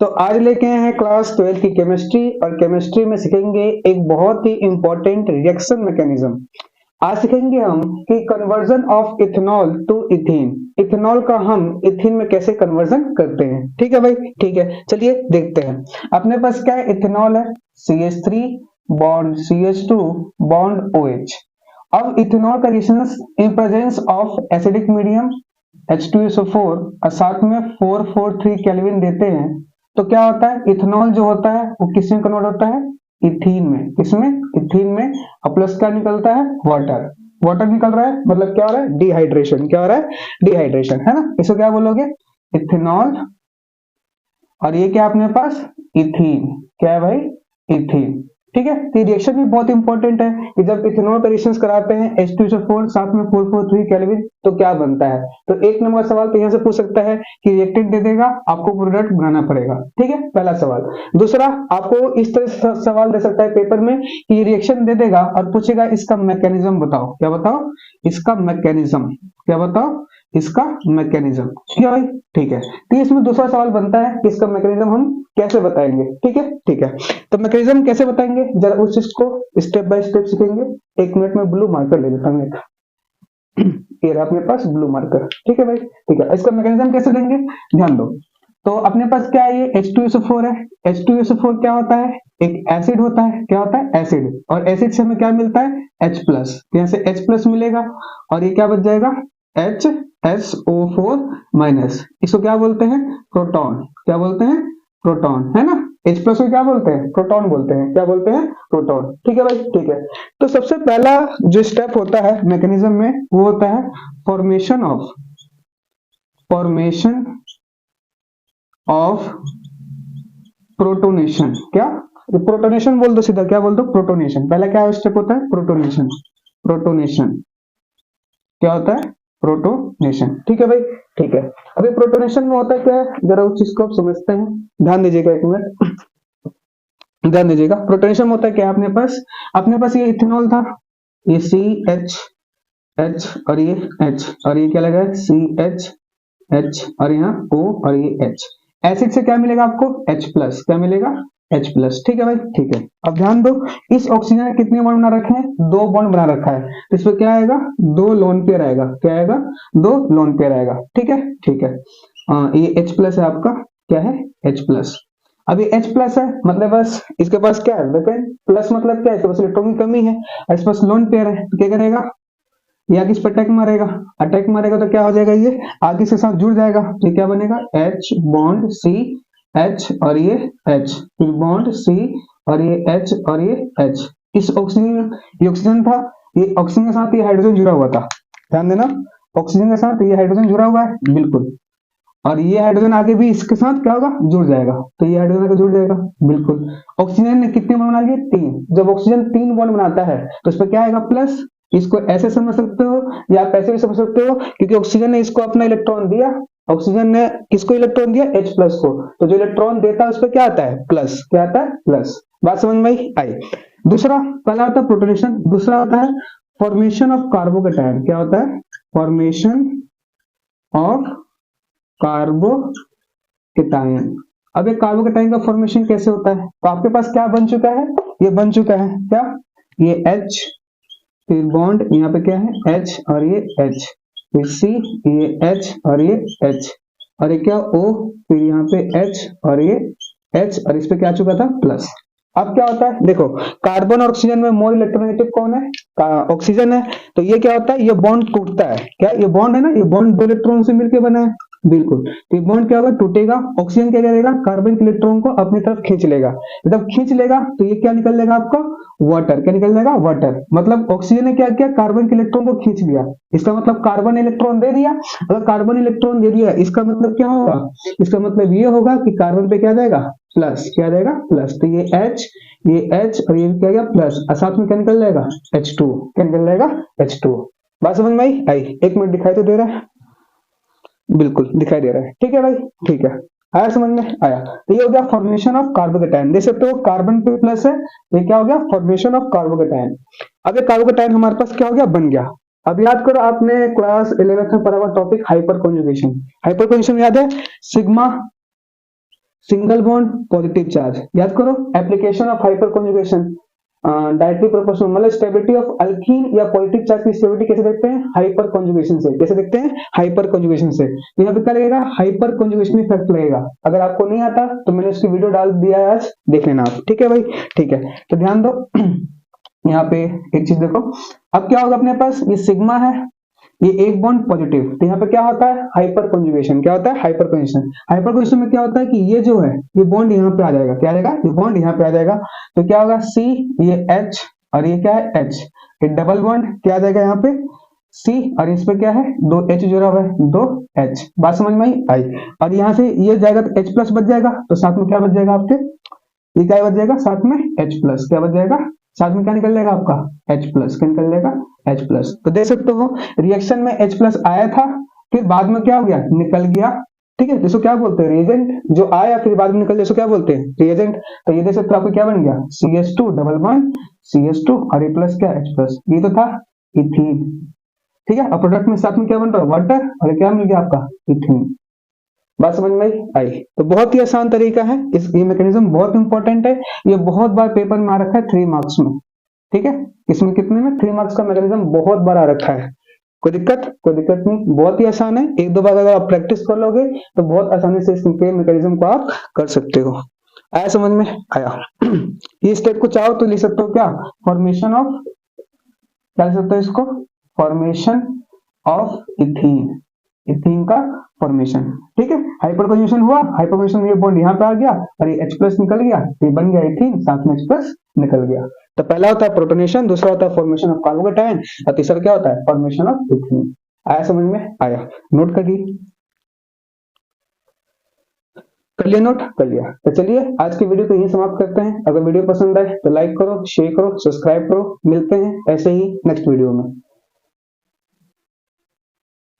तो आज लेके आए हैं क्लास 12 की केमिस्ट्री और केमिस्ट्री में सीखेंगे एक बहुत ही इंपॉर्टेंट रिएक्शन मैकेनिज्म। आज सीखेंगे हम कि conversion of ethanol to ethene, ethanol का हम इथीन में कैसे कन्वर्जन करते हैं। ठीक है भाई, ठीक है, चलिए देखते हैं। अपने पास क्या है, इथेनॉल है, CH3 bond CH2 bond OH। अब इथेनॉल का reaction in presence of acidic medium H2SO4 और साथ में 443 केल्विन देते हैं तो क्या होता है, इथेनॉल जो होता है वो किसमें कन्वर्ट होता है, इथीन में। किसमें, इथीन में। और प्लस क्या निकलता है, वाटर। वाटर निकल रहा है मतलब क्या हो रहा है, डिहाइड्रेशन। क्या हो रहा है, डिहाइड्रेशन, है ना। इसको क्या बोलोगे, इथेनॉल। और ये क्या अपने पास, इथीन। क्या है भाई, इथीन। ठीक है, तो रिएक्शन भी बहुत इंपॉर्टेंट है कि जब इथेनॉल का रिएक्शन कराते हैं H2SO4 साथ में 443 केल्विन तो क्या बनता है। तो एक नंबर सवाल तो यहाँ से पूछ सकता है कि रिएक्टेंट दे देगा, आपको प्रोडक्ट बनाना पड़ेगा। ठीक है, पहला सवाल। दूसरा, आपको इस तरह से सवाल दे सकता है पेपर में कि रिएक्शन दे देगा और पूछेगा इसका मैकेनिज्म बताओ। क्या बताओ, इसका मैकेनिज्म। क्या बताओ, इसका मैकेनिज्म। ठीक है भाई, ठीक है। तो इसमें दूसरा सवाल बनता है कि इसका मैकेनिज्म हम कैसे बताएंगे। ठीक है, ठीक है। तो मैकेनिज्म कैसे बताएंगे, जरा उस चीज को स्टेप बाय स्टेप सीखेंगे। एक मिनट में ब्लू मार्कर ले लेता हूँ। ये रहा अपने पास ब्लू मार्कर। ठीक है भाई, ठीक है। इसका मैकेनिज्म कैसे देंगे, ध्यान दो। तो अपने पास क्या है, ये H2SO4 है। H2SO4 क्या होता है, एक एसिड होता है। क्या होता है, एसिड। और एसिड से हमें क्या मिलता है, H+। यहाँ से H+ मिलेगा और ये क्या बच जाएगा, HSO4 माइनस। इसको क्या बोलते हैं, प्रोटॉन। क्या बोलते हैं, प्रोटॉन, है ना। H+ को क्या बोलते हैं, प्रोटॉन बोलते हैं। क्या बोलते हैं, प्रोटॉन। ठीक है भाई, ठीक है। तो सबसे पहला जो स्टेप होता है मैकेनिज्म में वो होता है फॉर्मेशन ऑफ प्रोटोनेशन। क्या, प्रोटोनेशन बोल दो सीधा। क्या बोल दो, प्रोटोनेशन। पहला क्या स्टेप होता है, प्रोटोनेशन। प्रोटोनेशन क्या होता है, प्रोटोनेशन। ठीक है भाई, ठीक है। अभी प्रोटोनेशन में होता है क्या है, जरा उस चीज को आप समझते हैं। ध्यान दीजिएगा, एक मिनट ध्यान दीजिएगा। प्रोटोनेशन में होता है क्या, अपने पास ये इथेनॉल था, ये CH और ये H और ये क्या लगा है, CH और यहाँ O और ये H। एसिड से क्या मिलेगा आपको, H+। क्या मिलेगा, H+। ठीक है भाई, ठीक है। अब ध्यान दो, इस ऑक्सीजन ने कितने बॉन्ड बना रखे हैं, 2 बॉन्ड बना रखा है। तो इसमें क्या आएगा, 2 लोन पेयर आएगा। क्या आएगा, 2 लोन पेयर आएगा। ठीक है, ठीक है। ये H+ है आपका, क्या है, H+। अब ये H+ है मतलब बस इसके पास क्या है, प्लस मतलब क्या है, इसके पास इलेक्ट्रॉन की कमी है। इसके पास लोन पेयर है तो क्या करेगा, ये आगे इस पर अटैक मारेगा। अटैक मारेगा तो क्या हो जाएगा, ये आगे से साथ जुड़ जाएगा तो क्या बनेगा, H बॉन्ड C H और ये H, फिर बॉन्ड C और ये H और ये H। इस ऑक्सीजन, ये ऑक्सीजन था, ये ऑक्सीजन के साथ ये हाइड्रोजन जुड़ा हुआ था। ध्यान देना, ऑक्सीजन के साथ ये हाइड्रोजन जुड़ा हुआ है, बिल्कुल। और ये हाइड्रोजन आगे भी इसके साथ क्या होगा, जुड़ जाएगा। तो ये हाइड्रोजन आगे जुड़ जाएगा, बिल्कुल। ऑक्सीजन ने कितने बॉन्ड बना लिए, 3। जब ऑक्सीजन 3 बॉन्ड बनाता है तो इस पर क्या आएगा, प्लस। इसको ऐसे समझ सकते हो या आप ऐसे भी समझ सकते हो, क्योंकि ऑक्सीजन ने इसको अपना इलेक्ट्रॉन दिया। ऑक्सीजन ने किसको इलेक्ट्रॉन दिया, H+ को। तो जो इलेक्ट्रॉन देता है उस पर क्या आता है, प्लस। क्या आता है, प्लस। बात समझ में आई। दूसरा, पहला होता है प्रोटोनेशन, दूसरा होता है फॉर्मेशन ऑफ कार्बोकेटायन। क्या होता है, फॉर्मेशन ऑफ कार्बोकेटायन। अब ये कार्बोकेटायन का फॉर्मेशन कैसे होता है, तो आपके पास क्या बन चुका है, ये बन चुका है क्या, ये H, फिर बॉन्ड यहाँ पे क्या है, H और ये H, फिर C, ये H और ये H, और ये क्या O, फिर यहाँ पे H और ये H, और इस पे क्या चुका था, प्लस। अब क्या होता है, देखो कार्बन और ऑक्सीजन में मोर इलेक्ट्रोनेगेटिव कौन है, ऑक्सीजन है। तो ये क्या होता है, ये बॉन्ड टूटता है। क्या, ये बॉन्ड है ना, ये बॉन्ड 2 इलेक्ट्रॉन से मिलकर बना है, बिल्कुल। तो ये बॉन्ड क्या होगा, टूटेगा। ऑक्सीजन क्या करेगा, कार्बन के इलेक्ट्रॉन को अपनी तरफ खींच लेगा। जब खींच लेगा तो ये क्या निकल लेगा आपका, वाटर। क्या निकल जाएगा, वाटर। मतलब ऑक्सीजन ने क्या किया, कार्बन के इलेक्ट्रॉन को खींच लिया। इसका मतलब कार्बन इलेक्ट्रॉन दे दिया। अगर कार्बन इलेक्ट्रॉन दे दिया इसका मतलब क्या होगा, इसका मतलब ये होगा कि कार्बन पे क्या जाएगा, प्लस। क्या जाएगा, प्लस। तो ये H, ये H और ये क्या गया, प्लस। और साथ में क्या निकल जाएगा, H2। क्या निकल जाएगा, H2। बात समझ में आई। एक मिनट, दिखाई तो दे रहा है, बिल्कुल दिखाई दे रहा है। ठीक है भाई, ठीक है। आया समझ में, आया। तो ये हो गया फॉर्मेशन ऑफ कार्बोकेटायन। देख सकते हो कार्बन पे प्लस है, ये क्या हो गया, फॉर्मेशन ऑफ कार्बोकेटायन। अब ये कार्बोकेटायन हमारे पास क्या हो गया, बन गया। अब याद करो, आपने क्लास 11 में पढ़ा हुआ topic hyper conjugation. Hyper conjugation याद है, sigma single bond positive charge. याद करो application of hyper conjugation directly proportional, मतलब स्टेबिलिटी ऑफ अल्कीन या पॉजिटिव चार्ज की स्टेबिलिटी कैसे देखते हैं, हाइपर कॉन्जुगेशन से। कैसे देखते हैं, हाइपर कॉन्जुगेशन से। तो यहाँ पे क्या लगेगा, हाइपर कॉन्जुगेशन इफेक्ट लगेगा। अगर आपको नहीं आता तो मैंने उसकी वीडियो डाल दिया है, आज देख लेना आप। ठीक है भाई, ठीक है। तो ध्यान दो यहाँ पे एक चीज देखो, अब क्या होगा अपने पास, ये सिग्मा है, ये एक बॉन्ड पॉजिटिव, तो यहाँ पे क्या होता है, हाइपर कंजुगेशन। क्या होता है, हाइपर कंजुगेशन। हाइपर कंजुगेशन में क्या होता है कि ये जो है ये बॉन्ड यहाँ पे आ जाएगा। क्या आ जाएगा, ये बॉन्ड यहाँ पे आ जाएगा। तो क्या होगा, सी, ये H और ये क्या है, H, ये डबल बॉन्ड क्या आ जाएगा यहाँ पे, C, और इस पे क्या है, दो H जुड़ा हुआ है, दो H। बात समझ में आई। और यहाँ से ये जाएगा तो H प्लस बच जाएगा, तो साथ में क्या बच जाएगा आपके, ये क्या बच जाएगा साथ में, H प्लस। क्या बच जाएगा साथ में, क्या निकल जाएगा आपका, H प्लस। क्या निकल जाएगा, H प्लस। तो देख सकते हो रिएक्शन में H प्लस आया था, फिर बाद में क्या हो गया, निकल गया। ठीक है, जिसको क्या बोलते हैं, रिएजेंट। जो आया फिर बाद में निकल गया, इसको क्या बोलते हैं, रिएजेंट। तो ये देख सकते हो आपको क्या बन गया, CH2 डबल बॉन्ड CH2 और ये प्लस क्या, H प्लस। ये तो था इथीन। ठीक है, और प्रोडक्ट में साथ में क्या बन रहा है, वाटर, और ये क्या मिल गया आपका, इथीन। बात समझ में आई। तो बहुत ही आसान तरीका है, इस ये मैकेनिज्म बहुत इंपॉर्टेंट है। ये बहुत बार पेपर में आ रखा है 3 मार्क्स में। ठीक है, इसमें कितने में, 3 मार्क्स का मैकेनिज्म बहुत बार आ रखा है। कोई दिक्कत, कोई दिक्कत नहीं, बहुत ही आसान है। एक दो बार अगर आप प्रैक्टिस कर लोगे तो बहुत आसानी से इस मैकेनिज्म को आप कर सकते हो। आया समझ में, आया। ये स्टेप को चाहो तो लिख सकते हो क्या, फॉर्मेशन ऑफ, क्या लिख सकते हो इसको, फॉर्मेशन ऑफ इथीन, इथीन का फॉर्मेशन। ठीक है, हाइपर कंजुगेशन हुआ, हाइपर कंजुगेशन में ये बॉन्ड यहाँ पे आ गया और ये H प्लस निकल गया, ये बन गया इथीन, साथ में H प्लस निकल गया। तो पहला होता है प्रोटोनेशन, दूसरा होता है फॉर्मेशन ऑफ कार्बोकेटायन, और तीसरा क्या होता है, फॉर्मेशन ऑफ इथीन। आया समझ में, आया। नोट करिए, कर लिया, नोट कर लिया। तो चलिए आज की वीडियो को यहीं समाप्त करते हैं। अगर वीडियो पसंद आए तो लाइक करो, शेयर करो, सब्सक्राइब करो। मिलते हैं ऐसे ही नेक्स्ट वीडियो में।